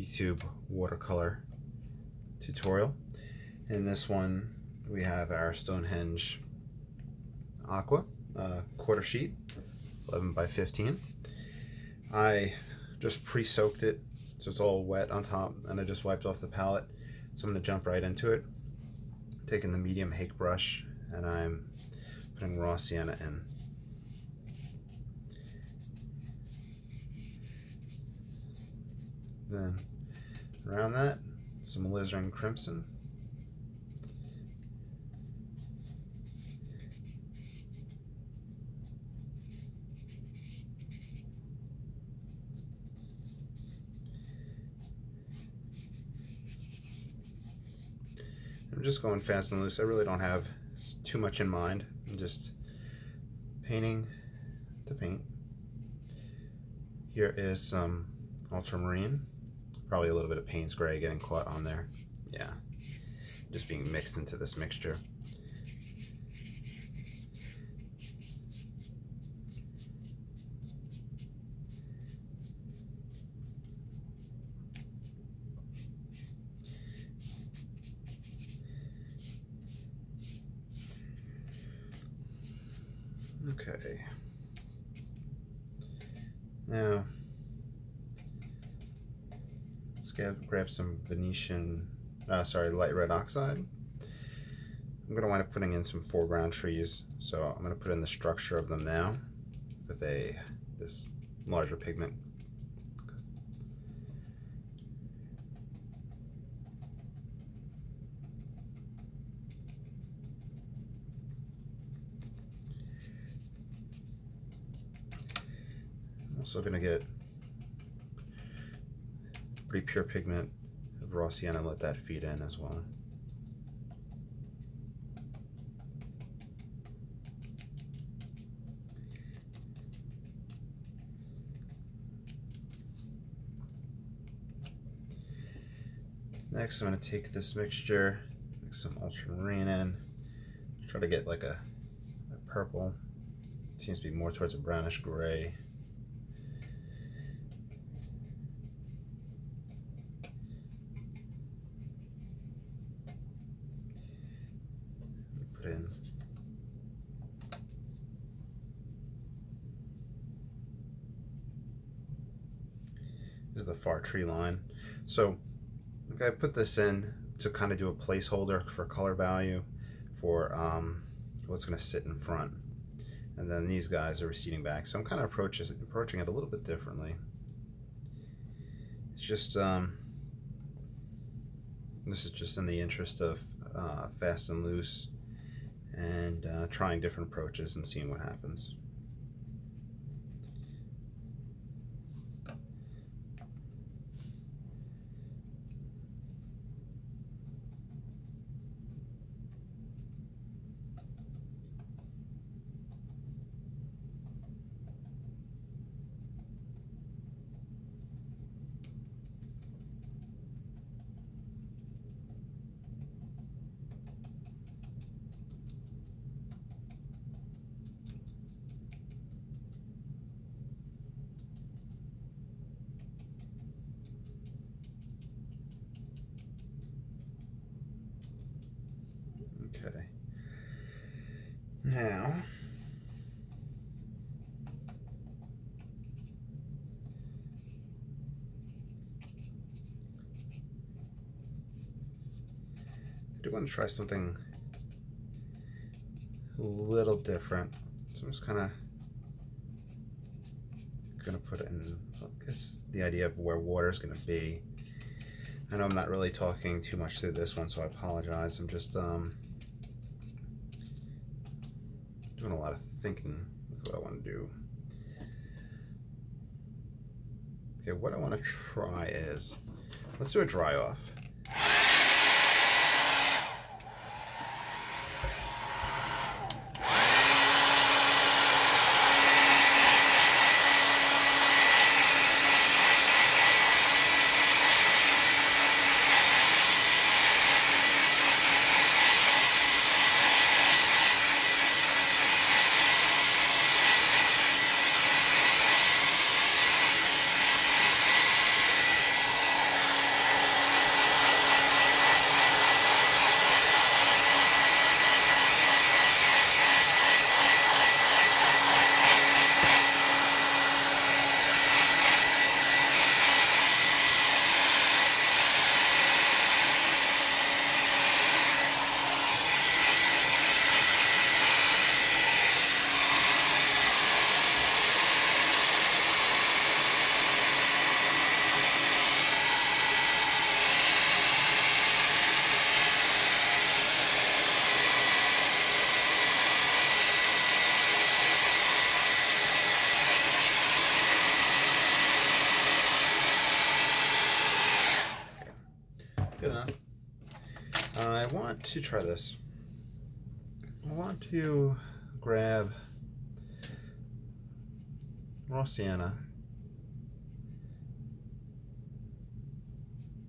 YouTube watercolor tutorial. In this one we have our Stonehenge aqua quarter sheet, 11 by 15. I just pre-soaked it so it's all wet on top, and I just wiped off the palette. So I'm going to jump right into it, taking the medium hake brush, and I'm putting raw sienna in. Then around that, some alizarin crimson. I'm just going fast and loose. I really don't have too much in mind. I'm just painting to paint. Here is some ultramarine. Probably a little bit of Payne's Gray getting caught on there. Yeah, just being mixed into this mixture. Okay. Now, let's grab some Venetian, light red oxide. I'm going to wind up putting in some foreground trees, so I'm going to put in the structure of them now with this larger pigment. I'm also going to get pretty pure pigment of raw sienna and let that feed in as well. Next, I'm going to take this mixture, mix some ultramarine in, try to get like a purple. It seems to be more towards a brownish gray. Put in this is the far tree line. So I put this in to kind of do a placeholder for color value for what's going to sit in front, and then these guys are receding back. So I'm kind of approaching it a little bit differently. It's just this is just in the interest of fast and loose, and trying different approaches and seeing what happens. Okay. Now, I do want to try something a little different. So I'm just kind of going to put it in, I guess, the idea of where water is going to be. I know I'm not really talking too much through this one, so I apologize. I'm just doing a lot of thinking with what I want to do. Okay, what I want to try is, let's do a dry off. Good enough. I want to try this. I want to grab raw sienna,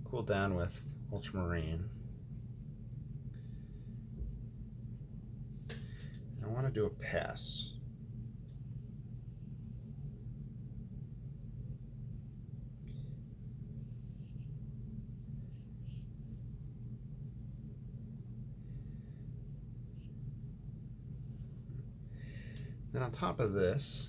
cool down with ultramarine. I want to do a pass. Then on top of this,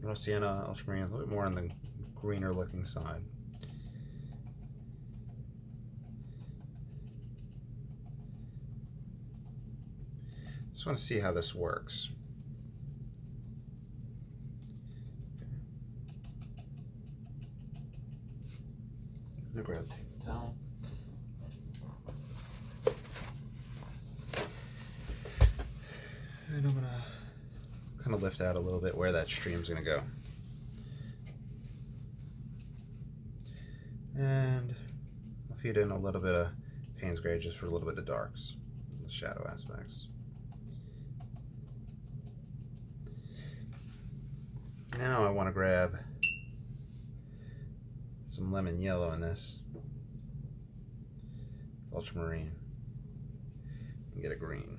raw sienna, ultramarine, a little bit more on the greener looking side. Just want to see how this works. I'm gonna grab a paper towel. And I'm gonna kind of lift out a little bit where that stream's gonna go. And I'll feed in a little bit of Payne's Gray just for a little bit of darks, the shadow aspects. Now I want to grab some lemon yellow in this ultramarine and get a green.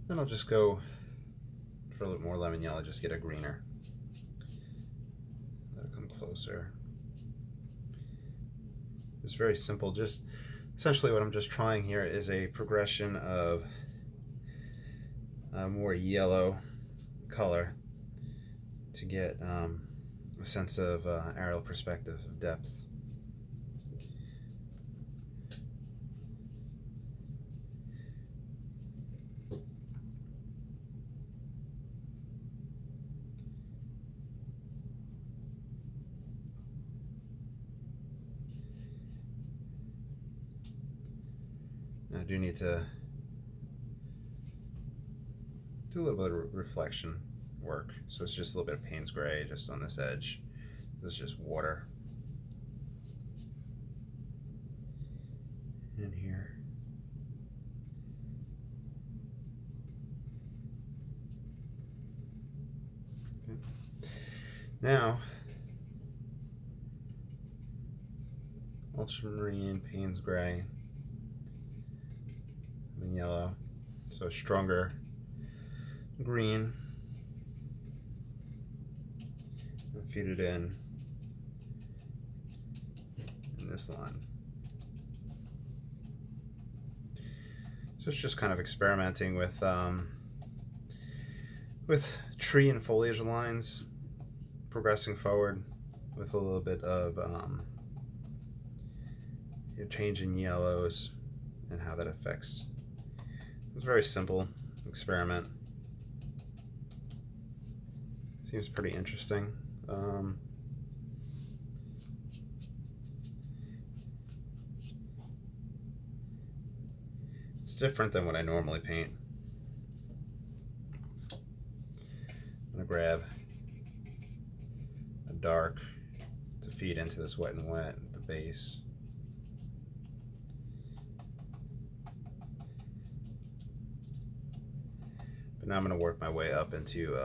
Then I'll just go for a little more lemon yellow, just get a greener. That'll come closer. It's very simple. Just essentially what I'm just trying here is a progression of a more yellow color to get a sense of aerial perspective, of depth. I do need to do a little bit of reflection work. So it's just a little bit of Payne's Gray just on this edge. This is just water in here. Okay. Now, ultramarine, Payne's Gray, and yellow, so stronger green, and feed it in this line. So it's just kind of experimenting with tree and foliage lines, progressing forward with a little bit of change in yellows and how that affects. It's a very simple experiment. Seems pretty interesting. It's different than what I normally paint. I'm gonna grab a dark to feed into this wet and wet at the base. But now I'm going to work my way up into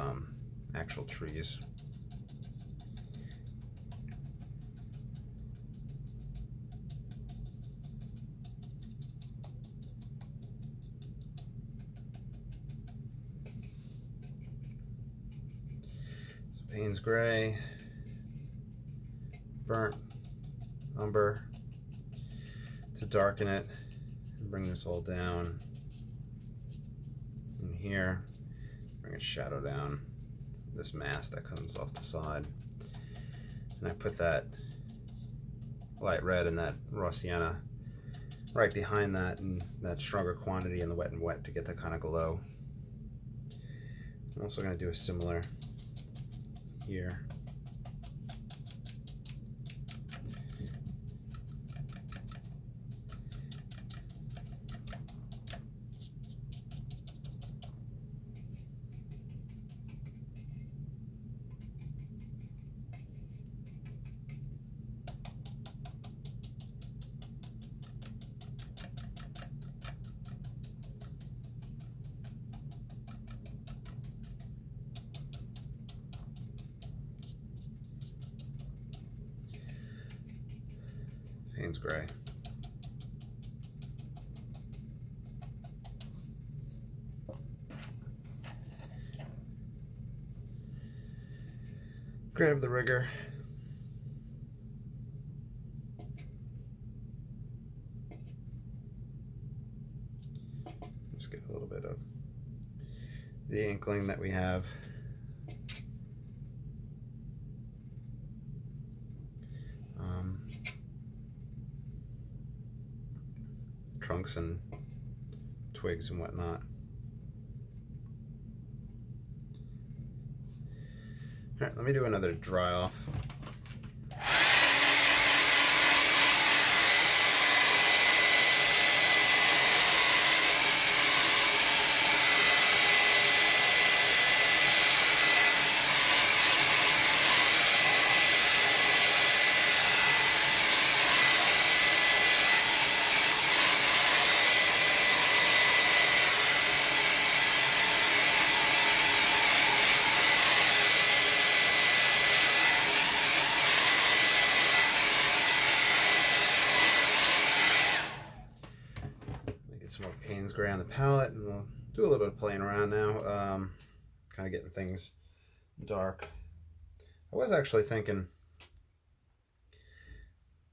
actual trees. So Payne's Gray, burnt umber to darken it and bring this all down. In here, bring a shadow down this mask that comes off the side, and I put that light red and that raw sienna right behind that and that stronger quantity in the wet and wet to get that kind of glow. I'm also going to do a similar here. Payne's Gray. Grab the rigger. Just get a little bit of the inkling that we have. Trunks and twigs and whatnot. All right, let me do another dry off. Some more Payne's Gray on the palette, and we'll do a little bit of playing around now, kind of getting things dark. I was actually thinking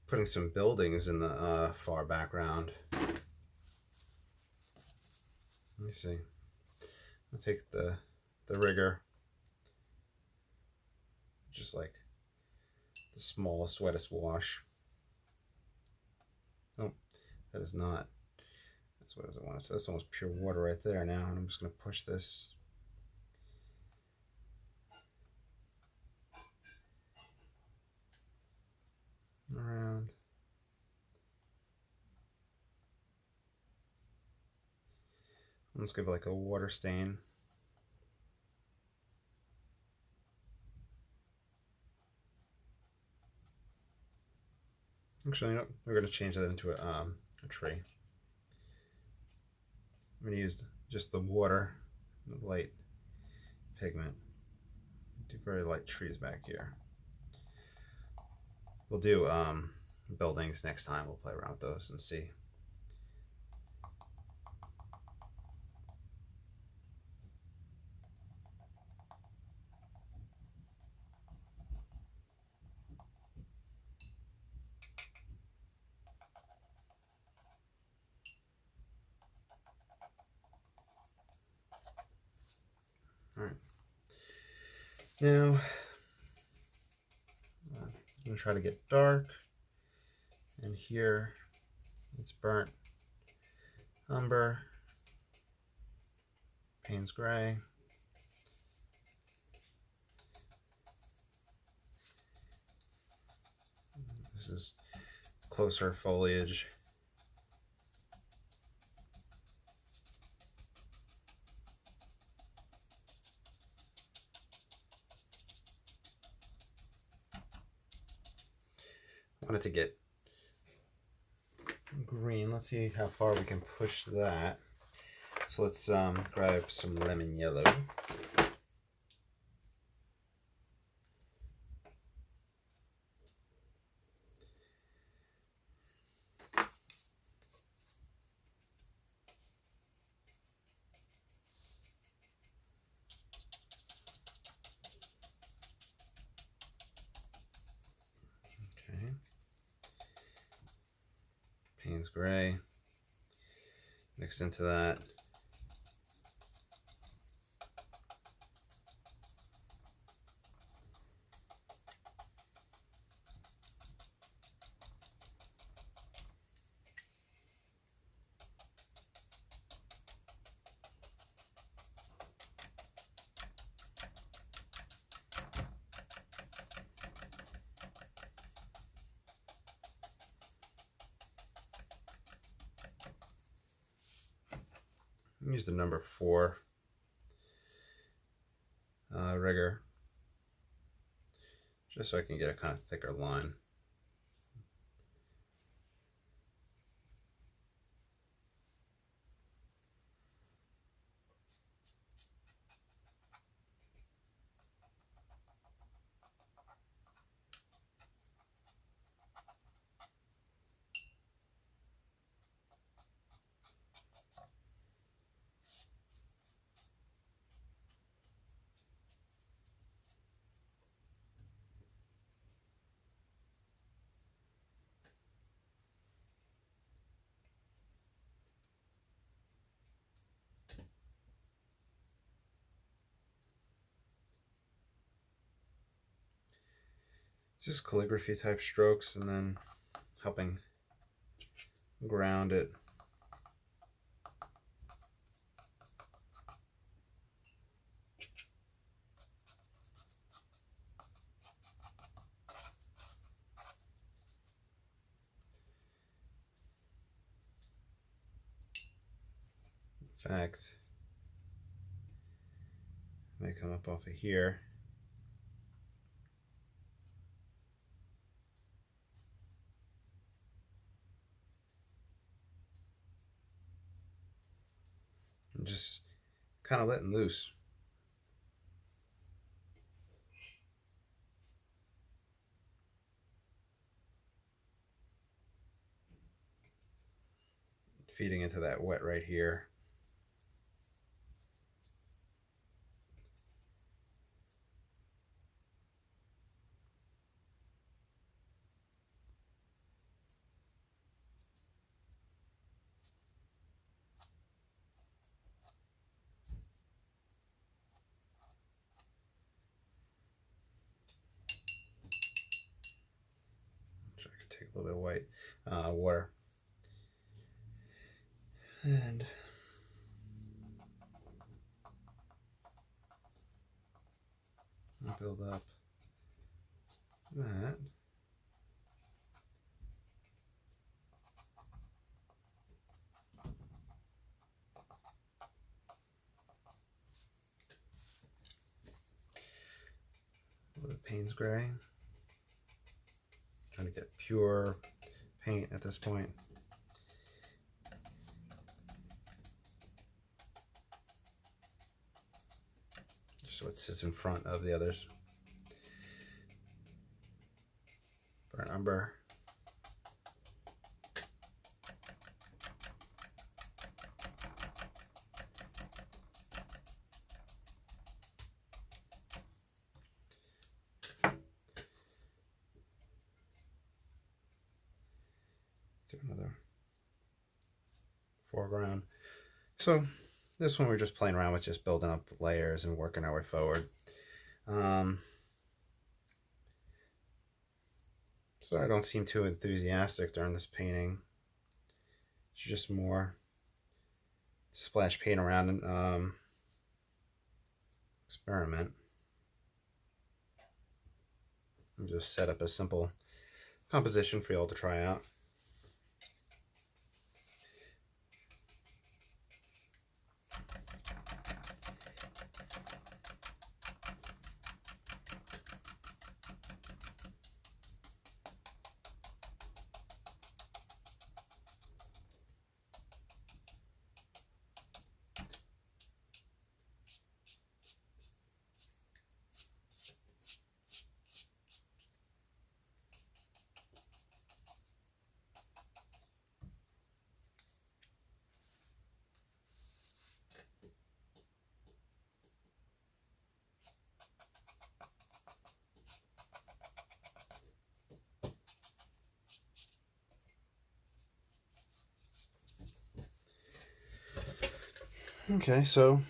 putting some buildings in the far background. Let me see. I'll take the rigger, just like the smallest, wettest wash. Oh, that is not. That's what I want. So that's almost pure water right there now, and I'm just going to push this around. Let's give it like a water stain. Actually, you know, we're going to change that into a tree. I'm going to use just the water, the light pigment. Do very light trees back here. We'll do buildings next time. We'll play around with those and see. All right. Now, I'm going to try to get dark. And here, it's burnt umber, Payne's Gray. This is closer foliage. I wanted to get green. Let's see how far we can push that. So let's grab some lemon yellow. Okay. Payne's Gray mixed into that. Use the number 4 rigger, just so I can get a kind of thicker line. Just calligraphy type strokes, and then helping ground it. In fact, I may come up off of here. And just kind of letting loose. Feeding into that wet right here. So I could take a little bit of white water and build up that. A little bit of Payne's gray. Trying to get pure paint at this point. Just so it sits in front of the others. Burnt umber. Do another foreground. So this one we're just playing around with, just building up layers and working our way forward. So I don't seem too enthusiastic during this painting. It's just more splash paint around and experiment. And just set up a simple composition for you all to try out. Okay, so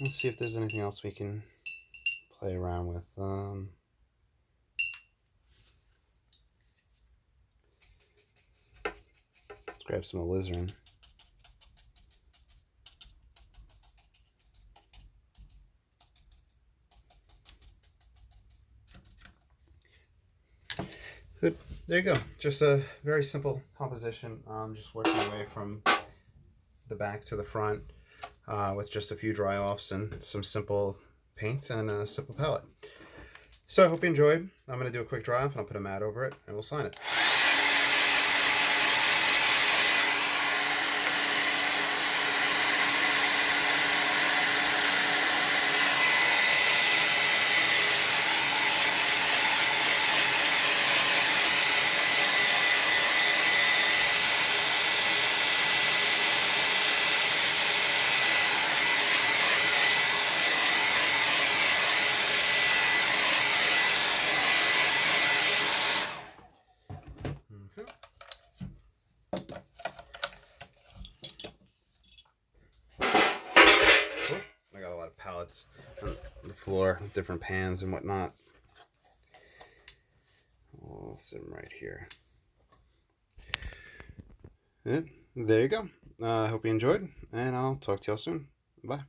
let's see if there's anything else we can play around with. Let's grab some alizarin. Good. There you go. Just a very simple composition. Just working away from the back to the front. with just a few dry offs and some simple paints and a simple palette. So I hope you enjoyed. I'm going to do a quick dry off and I'll put a mat over it and we'll sign it. I got a lot of palettes on the floor, different pans and whatnot. I'll sit them right here. And there you go. I hope you enjoyed, and I'll talk to y'all soon. Bye.